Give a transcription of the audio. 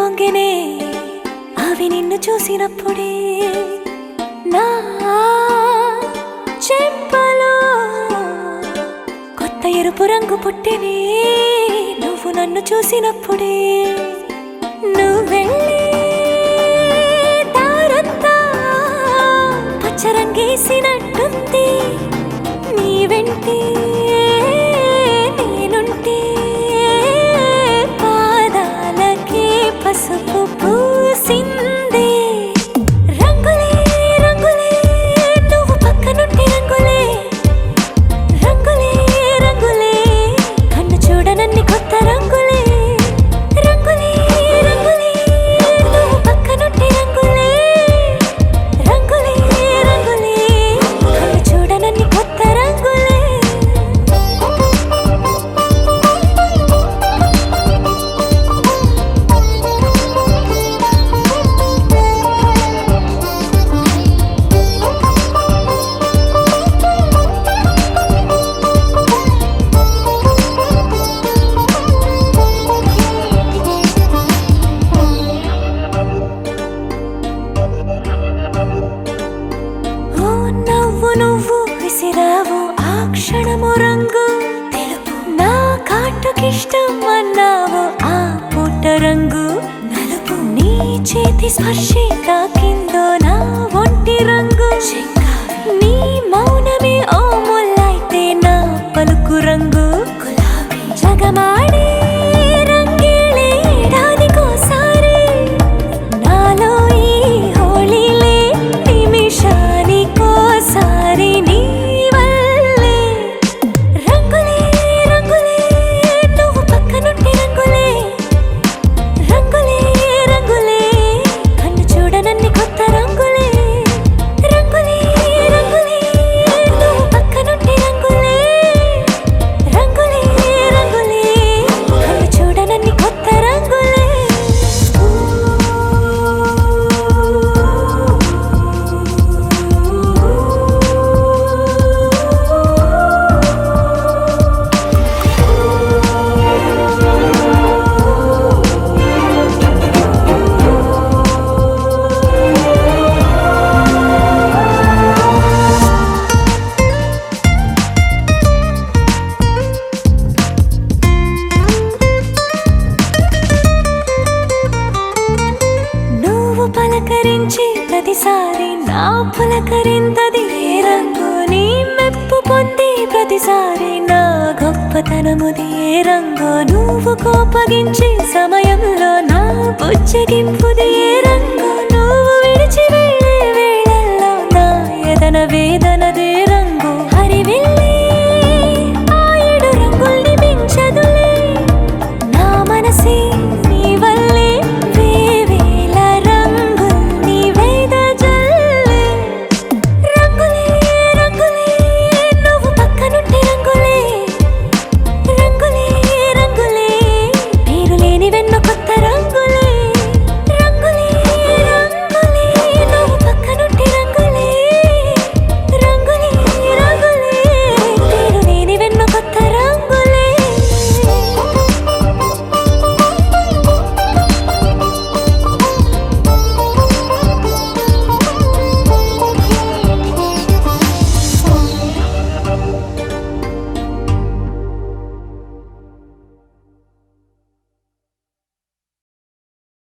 Ponginae అవి నిన్ను చూసినప్పుడే నా చెంపలో కొత్త ఎరుపు రంగు పుట్టినే నువ్వు నన్ను చూసినప్పుడే నువ్వెళ్ళే దారంతా పచ్చరంగేసినట్టుంది నీ వెంటే నేనుంటే పాదాలకే పసుపు పూసిందే రంగులే రంగులే నువ్వు పక్కనుంటే రంగులే రంగులే రంగులే కన్ను చూడనన్ని కొత్త రంగులే రంగులే రంగులే నువ్వు పక్కనుంటే రంగులే రంగులే రంగులే కన్ను చూడనన్ని కొత్త రంగులే నువ్వు విసిరావు ఆ క్షణము రంగు తెలుపు నా కాటుకిష్టం అన్నావు ఆ పుట్ట రంగు నలుపు నీ చేతి స్పర్శే తాకిందో నా ఒంటి రంగు నీ మౌనమే ఓ ముల్లైతే నా పలుకు రంగు గులాబీ జగమాడే రంగేళే ఏడాదికోసారి నాలో ఈ హోళీలే నిమిషానికోసారి నీ వల్లే రంగులే రంగులే నువ్వు పక్కనుంటే రంగులే రంగులే రంగులే కన్ను చూడనన్ని కొత్త రంగులే రంగులే రంగులే నువ్వు పక్కనుంటే రంగులే రంగులే రంగులే కన్ను చూడనన్ని కొత్త రంగులే నువ్వు పలకరించి ప్రతిసారి నా పులకరింతది ఏ రంగు నీ మెప్పు పొంది ప్రతిసారి నా గొప్పతనముది ఏ రంగు నువ్వు కోపగించి సమయంలో నా బుజ్జగింపుది ఏ రంగు నువ్వు విడిచి వెళ్ళే వేళల్లో నా ఎదన వేదనది